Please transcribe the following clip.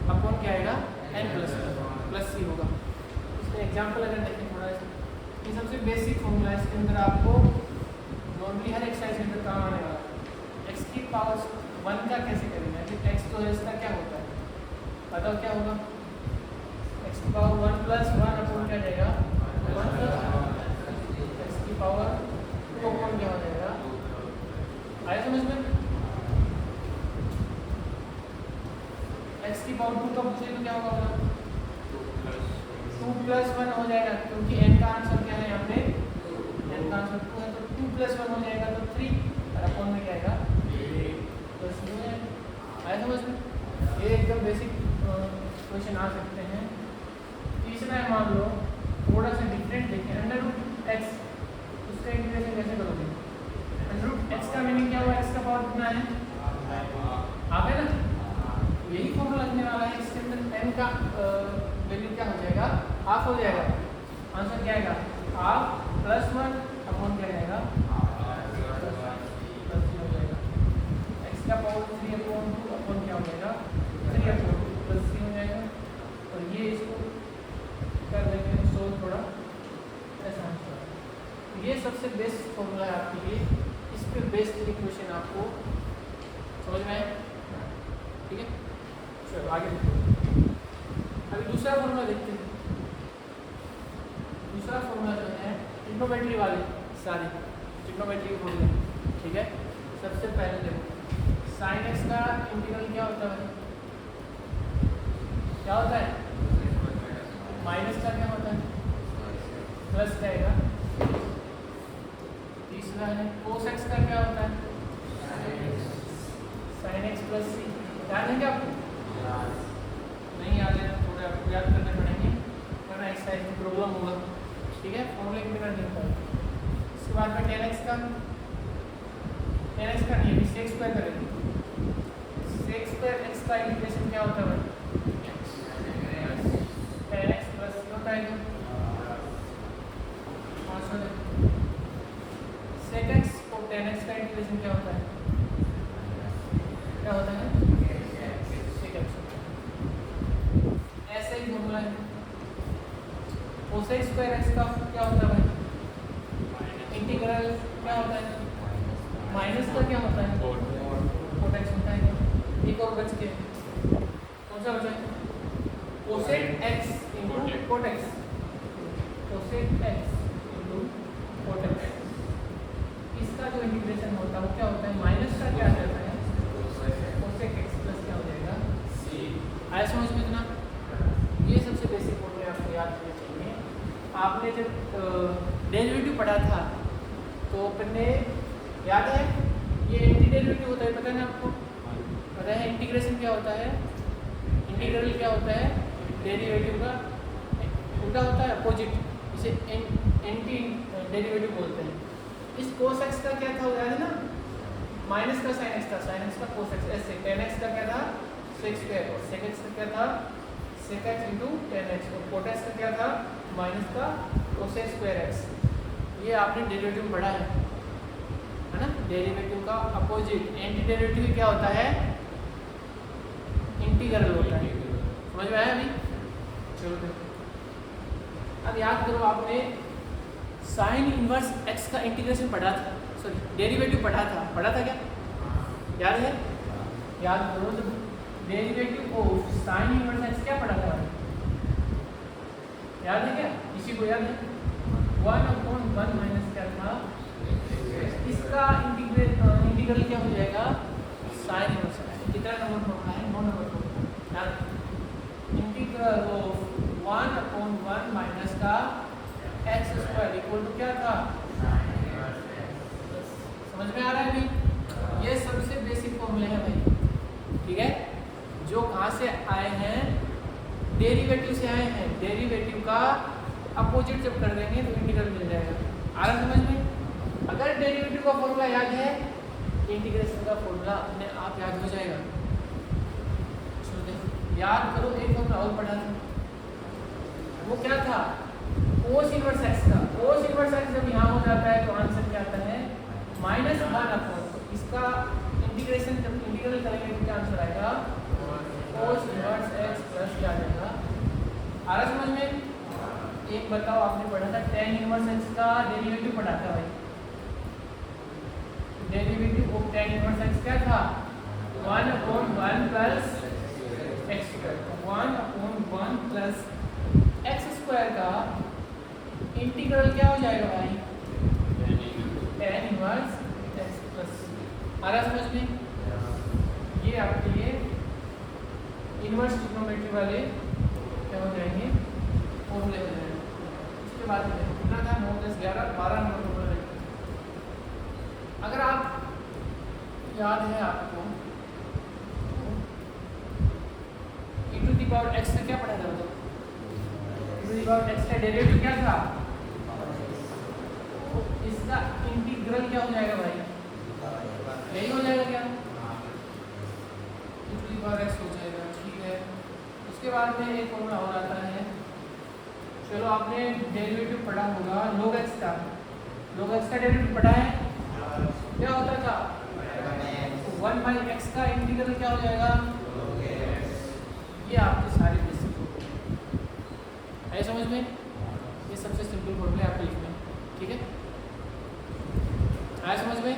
Upon क्या आएगा n plus सी होगा। इसका एग्जाम्पल अगर देखें थोड़ा सा, ये सबसे बेसिक फॉर्मूला है, इसके अंदर आपको नॉर्मली हर एक्सरसाइज के अंदर काम आने वाला है। एक्स की पावर 1 का कैसे करेंगे, कि एक्स तो है इसका क्या होता है बताओ क्या होगा, एक्स की पावर 1 प्लस 1 अपॉन क्या जाएगा 1 प्लस एक्स की पावर 2 अपॉन क्या हो जाएगा, आया समझ में। एक्स की पावर 2 का पूछे तो क्या होगा 2 प्लस 1 हो जाएगा, क्योंकि n का आंसर क्या है यहाँ पे, n का आंसर 2 है तो 2 प्लस 1 हो जाएगा तो 3 और अपॉन में क्या आएगा प्लस हो जाएगा। आया समझ में, ये एकदम बेसिक क्वेश्चन आ सकते हैं। तीसरा है मान लो थोड़ा सा डिफरेंट देखें, अंडर रूट एक्स, उसका इंटीग्रेशन कैसे करोगे। अंडर रूट एक्स का मीनिंग क्या हुआ, एक्स का पावर कितना है आप है ना, यही फॉर्मूला लगने वाला है। इसके अंदर n का वैल्यू क्या हो जाएगा हाफ हो जाएगा, आंसर क्या आएगा हाफ प्लस 1 अपॉन क्या आएगा प्लस 3 हो जाएगा। एक्स का पावर 3 अपॉन 2 अपॉन क्या हो जाएगा 3 अपॉन 2 प्लस 3 हो जाएगा। और ये इसको कर देंगे सोल्व थोड़ा ऐसा आंसर। ये सबसे बेस्ट फॉर्मूला है आपके लिए, इस पर बेस्ड इक्वेशन आपको समझ में आए, ठीक है। चलो आगे देखते हैं, अभी दूसरा फॉर्मूला देखते हैं। दूसरा फॉर्मूला जो है ट्रिग्नोमेट्री वाले सारे ट्रिग्नोमेट्री फॉर्मूले, ठीक है। सबसे पहले देखो साइन एक्स का इंटीग्रल क्या होता है, क्या होता है माइनस का क्या होता है प्लस का आएगा। तीसरा है कोस एक्स का क्या होता है साइन एक्स प्लस सी, याद है क्या आपको, नहीं याद है थोड़े आपको याद करने पड़ेंगे वरना एक्सरसाइज में प्रॉब्लम होगा, ठीक है। फॉर्मूले के बिना नहीं होगा। इसके बाद में tan x का नहीं है, sec स्क्वायर करेंगे। sec स्क्वायर x का इंटीग्रेशन क्या होता है tan x प्लस c होता है क्या, sec x और tan x का इंटीग्रेशन क्या होता है, क्या होता है sec x। ऐसा ही फॉर्मूला है कोसेक स्क्वायर एक्स का क्या होता है इंटीग्रल क्या होता है माइनस का क्या होता है कोट एक्स होता है। एक और बच के कौन सा बचा है cosec x into cot x, cosec x into cot x, इसका जो इंटीग्रेशन होता है वो क्या होता है माइनस का क्या जाता है कोसेक एक्स प्लस क्या हो जाएगा सी। आया समझ में इतना, ये सबसे बेसिक फॉर्मूले आपको याद रखने चाहिए। आपने जब डेरिवेटिव पढ़ा था तो अपने याद है ये एंटी डेरिवेटिव होता है, पता है ना आपको, पता है इंटीग्रेशन क्या होता है, इंटीग्रल क्या होता है डेरिवेटिव का उल्टा होता है अपोजिट, इसे एंटी डेरिवेटिव बोलते हैं। इस कोस एक्स का क्या था याद है ना, माइनस का साइन एक्स था, साइन एक्स का कोस एक्स, ऐसे tan एक्स का क्या था सेक स्क्वायर और सेक एक्स का क्या था sec x into tan x और कोट एक्स का क्या था माइनस का कोसेक स्क्वायर एक्स। ये आपने डेरिवेटिव पढ़ा है ना, डेरिवेटिव का अपोजिट एंटी डेरिवेटिव क्या होता है इंटीग्रल होता है, समझ में आया अभी। चलो देखो अब याद करो, आपने साइन इनवर्स एक्स का इंटीग्रेशन पढ़ा था, सॉरी डेरिवेटिव पढ़ा था क्या याद है, याद करो तो derivative of sine inverse x क्या पढ़ा था याद है क्या, किसी को याद है 1/1 माइनस क्या था, इसका इंटीग्रल क्या हो जाएगा साइन इनवर्स एक्स। कितना नंबर फॉर्मूला है 9 number formula, integral of 1/1 minus का एक्स स्क्वायर इक्वल टू क्या था, समझ में आ रहा है अभी। ये सबसे बेसिक फॉर्मूले हैं भाई, ठीक है, जो कहाँ से आए हैं डेरिवेटिव से आए हैं। डेरिवेटिव का अपोजिट जब कर देंगे तो इंटीग्रल मिल जाएगा, आ रहा समझ में। अगर डेरिवेटिव का फॉर्मूला याद है इंटीग्रेशन का फॉर्मूला अपने आप याद हो जाएगा। याद करो एक फॉर्मूला और पढ़ा था, वो क्या था कोस इनवर्स एक्स का। कोस इनवर्स एक्स जब यहाँ हो जाता है तो आंसर क्या आता है -1/, तो इसका इंटीग्रेशन जब इंटीग्रल करेंगे तो क्या आंसर आएगा कोस इनवर्स एक्स एक बताओ, आपने पढ़ा था tan इनवर्स x का डेरिवेटिव पढ़ा था भाई। Derivative of tan inverse x क्या था? 1/1 plus x square, 1/1 plus x square का इंटीग्रल क्या हो जाएगा भाई? tan inverse x plus. आ रहा समझ में? ये आपके लिए इनवर्स ट्रिग्नोमेट्री वाले क्या हो जाएंगे? फॉर्मूले हो जाएंगे। इसके बाद में कितना था? 9 + 11 12 नंबर फॉर्मूला। अगर आप याद है आपको e⁻x का क्या पढ़ा था? e⁻x का डेरिवेटिव क्या था? इसका इंटीग्रल क्या हो जाएगा भाई? यही हो जाएगा क्या? e⁻x हो जाएगा, ठीक है। उसके बाद में एक फॉर्मूला और आता है, चलो आपने डेरिवेटिव पढ़ा होगा log x का। log x का डेरिवेटिव पढ़ा है, क्या होता था? 1/x का इंटीग्रल क्या हो जाएगा? ये आपके सारे बेसिक है समझ में? ये सबसे सिंपल फॉर्मूला आपके लिखना है, ठीक है? आया समझ में?